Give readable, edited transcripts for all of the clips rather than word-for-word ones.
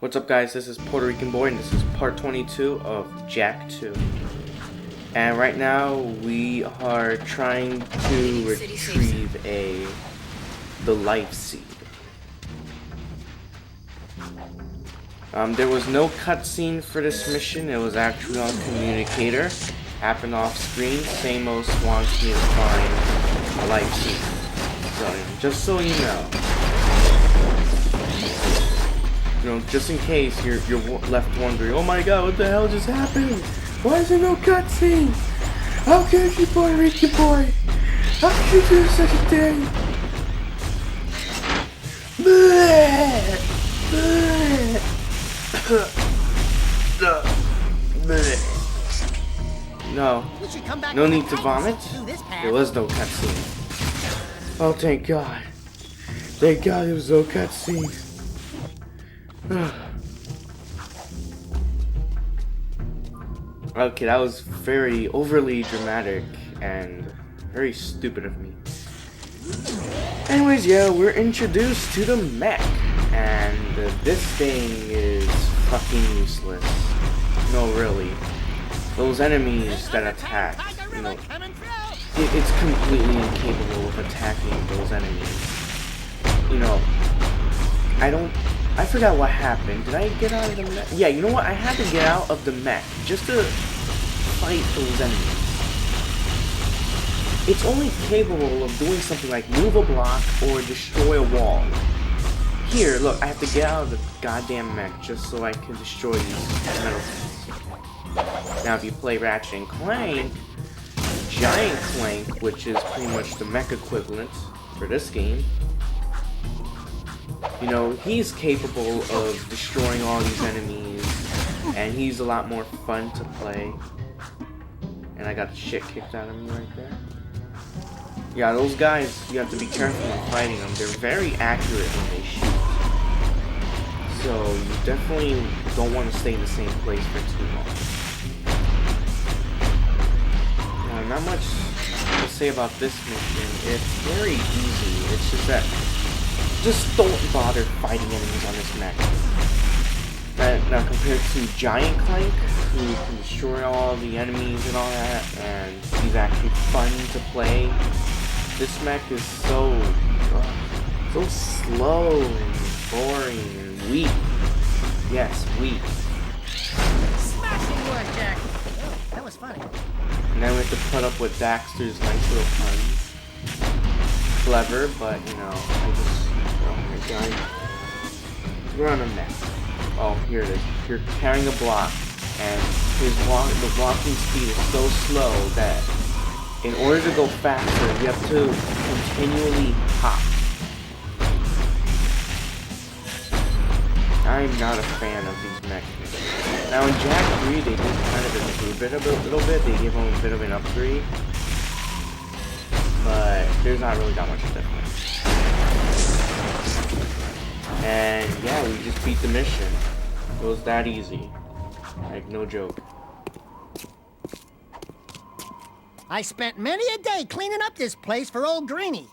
What's up, guys? This is Puerto Rican Boy, and this is part 22 of Jack 2. And right now we are trying to retrieve the life seed. There was no cutscene for this mission. It was actually on communicator. Happened off screen. Samos wants me to find a life seed. So just so you know. Just in case you're left wondering, oh my god, what the hell just happened? Why is there no cutscene? How could you, Puerto Rican Boy? How could you do such a thing? No need to vomit. There was no cutscene. Oh, thank God. Thank God there was no cutscene. Okay, that was very overly dramatic and very stupid of me. Anyways, yeah, we're introduced to the Mech, and this thing is fucking useless. No, really. Those enemies that attack, it's completely incapable of attacking those enemies. I forgot what happened. Did I get out of the mech? Yeah, you know what? I had to get out of the mech just to fight those enemies. It's only capable of doing something like move a block or destroy a wall. Here, look, I have to get out of the goddamn mech just so I can destroy these metal things. Now, if you play Ratchet and Clank, Giant Clank, which is pretty much the mech equivalent for this game, he's capable of destroying all these enemies, and he's a lot more fun to play. And I got the shit kicked out of me right there. Yeah, those guys, you have to be careful when fighting them. They're very accurate when they shoot. So you definitely don't want to stay in the same place for too long. Now, not much to say about this mission. It's very easy. It's just that just don't bother fighting enemies on this mech. Now compared to Giant Clank, who can destroy all the enemies and all that, and he's actually fun to play, this mech is so slow and boring and weak. Yes, weak. Smashing work, Jack. Oh, that was funny. And then we have to put up with Daxter's nice little puns. Clever, but I just... We're on a mech. Oh, here it is. You're carrying a block, and the walking speed is so slow that in order to go faster, you have to continually hop. I'm not a fan of these mech. Now in Jack 3, they did kind of improve it a little bit. They gave him a bit of an upgrade, but there's not really that much difference. And yeah, we just beat the mission. It was that easy. Like, no joke. I spent many a day cleaning up this place for old Greenie.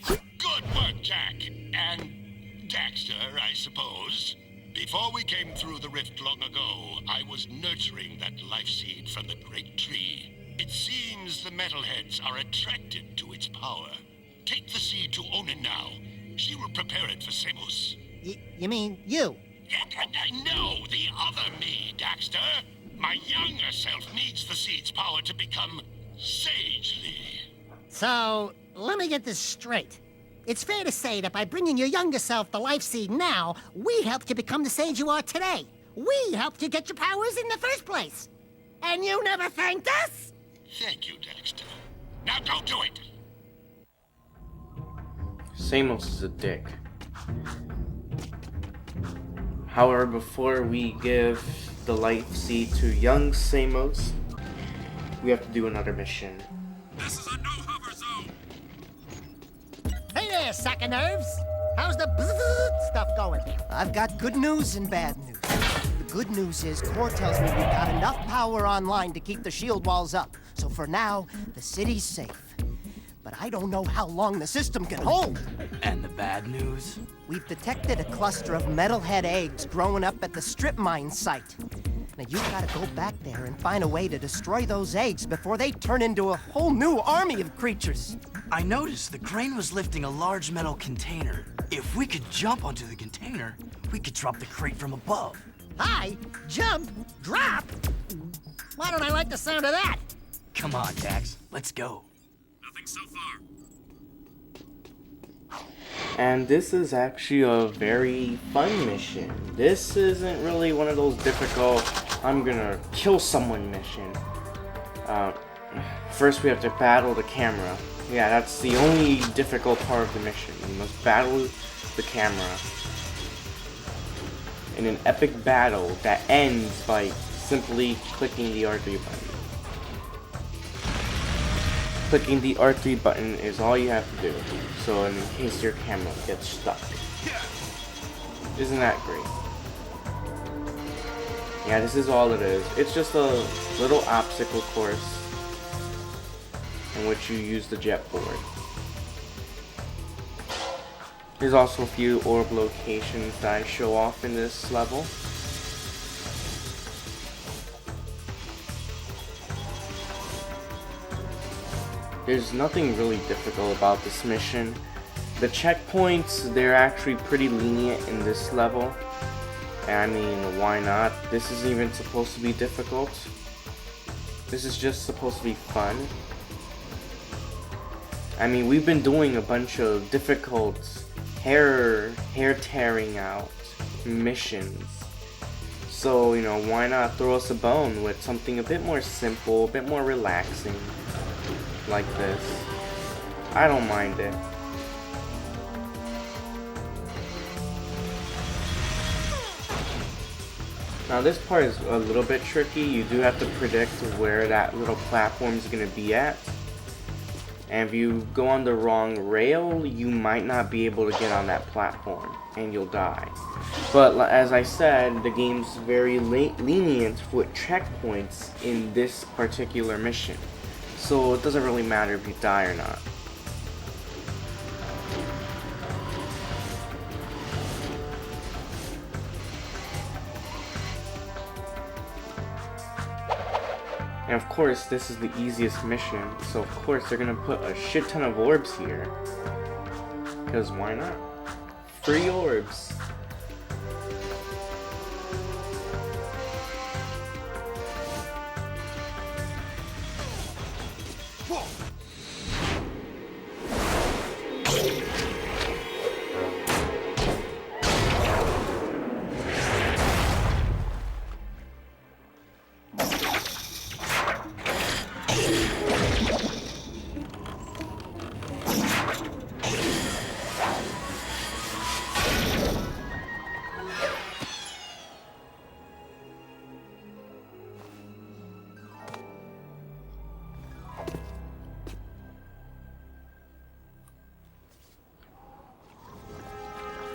Good work, Jack. And Daxter, I suppose. Before we came through the rift long ago, I was nurturing that life seed from the great tree. It seems the metalheads are attracted to its power. Take the seed to Onin now. She will prepare it for Samos. You mean you? No, the other me, Daxter. My younger self needs the seed's power to become sagely. So, let me get this straight. It's fair to say that by bringing your younger self the life seed now, we helped you become the sage you are today. We helped you get your powers in the first place. And you never thanked us? Thank you, Daxter. Now don't do it! Samos is a dick. However, before we give the life seed to young Samos, we have to do another mission. This is a no-hover zone! Hey there, sack of nerves. How's the bzzz stuff going? I've got good news and bad news. The good news is Core tells me we've got enough power online to keep the shield walls up. So for now, the city's safe. but I don't know how long the system can hold. And the bad news? We've detected a cluster of metalhead eggs growing up at the strip mine site. Now you gotta go back there and find a way to destroy those eggs before they turn into a whole new army of creatures. I noticed the crane was lifting a large metal container. If we could jump onto the container, we could drop the crate from above. Hi, jump, drop. Why don't I like the sound of that? Come on, Dax, let's go. Nothing so far. And this is actually a very fun mission. This isn't really one of those difficult, I'm gonna kill someone mission. First we have to battle the camera. Yeah, that's the only difficult part of the mission. You must battle the camera in an epic battle that ends by simply clicking the R3 button. Clicking the R3 button is all you have to do, so in case your camera gets stuck. Isn't that great? Yeah, this is all it is. It's just a little obstacle course in which you use the jet board. There's also a few orb locations that I show off in this level. There's nothing really difficult about this mission. The checkpoints, they're actually pretty lenient in this level. And I mean, why not? This isn't even supposed to be difficult. This is just supposed to be fun. I mean, we've been doing a bunch of difficult hair tearing out missions. So, you know, why not throw us a bone with something a bit more simple, a bit more relaxing, like this. I don't mind it. Now this part is a little bit tricky. You do have to predict where that little platform is going to be at. And if you go on the wrong rail, you might not be able to get on that platform and you'll die. But as I said, the game's very lenient with checkpoints in this particular mission. So it doesn't really matter if you die or not. And of course, this is the easiest mission, so of course they're gonna put a shit ton of orbs here. Because why not? Free orbs.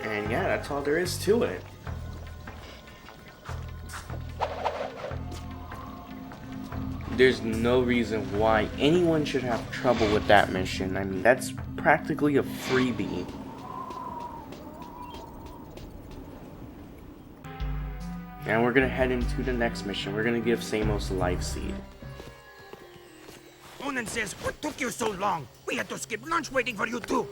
And yeah, that's all there is to it. There's no reason why anyone should have trouble with that mission. I mean, that's practically a freebie. And we're gonna head into the next mission. We're gonna give Samos a life seed. Onan says, what took you so long? We had to skip lunch waiting for you too.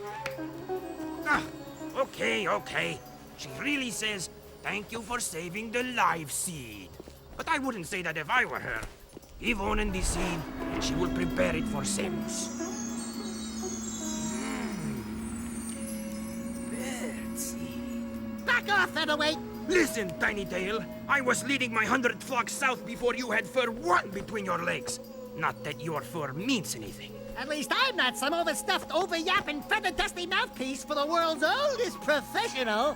Okay. She really says, thank you for saving the life seed. But I wouldn't say that if I were her. Give Onan the seed, and she will prepare it for Samos. Birdseed. Back off, featherweight! Listen, Tiny Tail. I was leading my 100 flocks south before you had fur one between your legs. Not that your fur means anything. At least I'm not some overstuffed, over-yapping, feather-dusty mouthpiece for the world's oldest professional.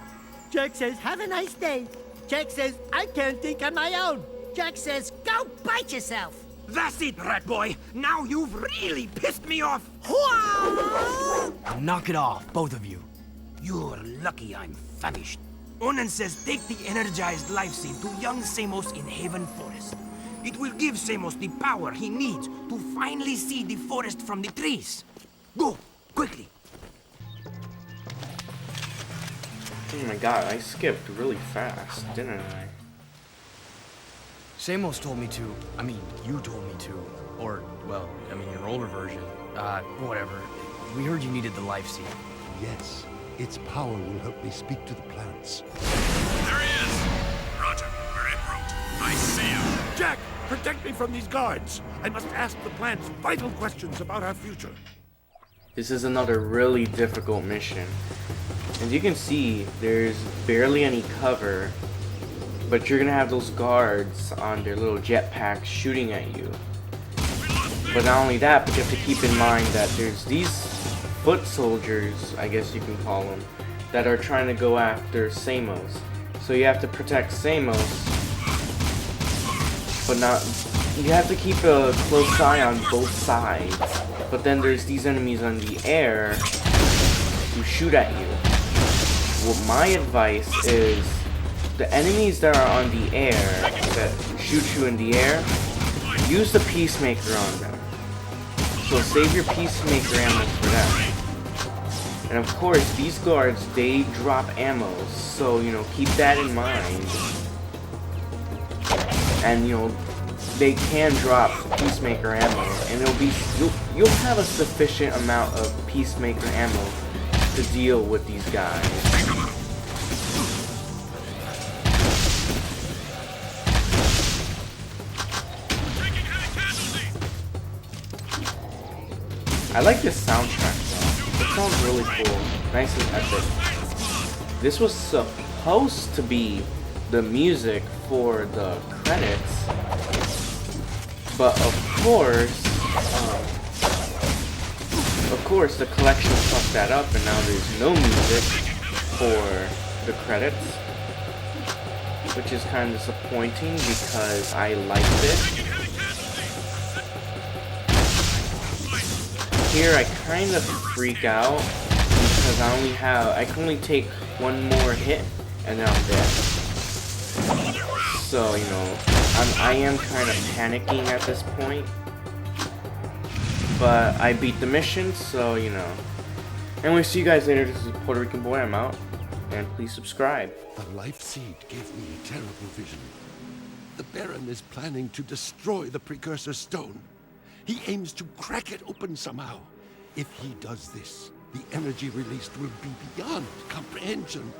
Jack says, have a nice day. Jack says, I can't think on my own. Jack says, go bite yourself. That's it, rat boy. Now you've really pissed me off. Knock it off, both of you. You're lucky I'm famished. Onan says take the energized life seed to young Samos in Haven Forest. It will give Samos the power he needs to finally see the forest from the trees. Go! Quickly! Oh my god, I skipped really fast, didn't I? Samos told me to. I mean, you told me to. Or, well, I mean, your older version. Whatever. We heard you needed the life seed. Yes, its power will help me speak to the plants. There he is! Roger, we're en route. I see him. Jack, protect me from these guards. I must ask the plants vital questions about our future. This is another really difficult mission. As you can see, there's barely any cover, but you're gonna have those guards on their little jetpacks shooting at you. But not only that, but you have to keep in mind that there's these foot soldiers, I guess you can call them, that are trying to go after Samos. So you have to protect Samos, but not. You have to keep a close eye on both sides. But then there's these enemies on the air who shoot at you. Well, my advice is the enemies that are on the air that shoot you in the air, use the peacemaker on them. So save your peacemaker ammo for them. And of course, these guards, they drop ammo, so you know, keep that in mind. And you know, they can drop peacemaker ammo, and you'll have a sufficient amount of peacemaker ammo to deal with these guys. I like this soundtrack though. It sounds really cool. Nice and epic. This was supposed to be the music for the credits, but of course the collection fucked that up, and now there's no music for the credits, which is kind of disappointing because I liked it. Here I kind of freak out because I can only take one more hit and then I'm dead. So, you know, I am kind of panicking at this point. But I beat the mission, so, you know. Anyway, see you guys later. This is Puerto Rican Boy. I'm out. And please subscribe. The life seed gave me a terrible vision. The Baron is planning to destroy the precursor stone. He aims to crack it open somehow. If he does this, the energy released will be beyond comprehension.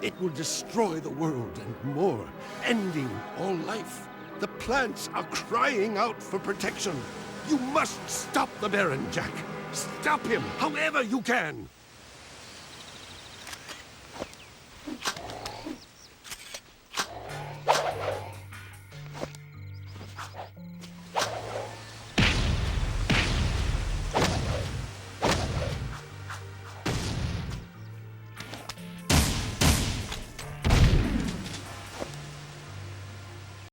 It will destroy the world and more, ending all life. The plants are crying out for protection. You must stop the Baron, Jack. Stop him, however you can.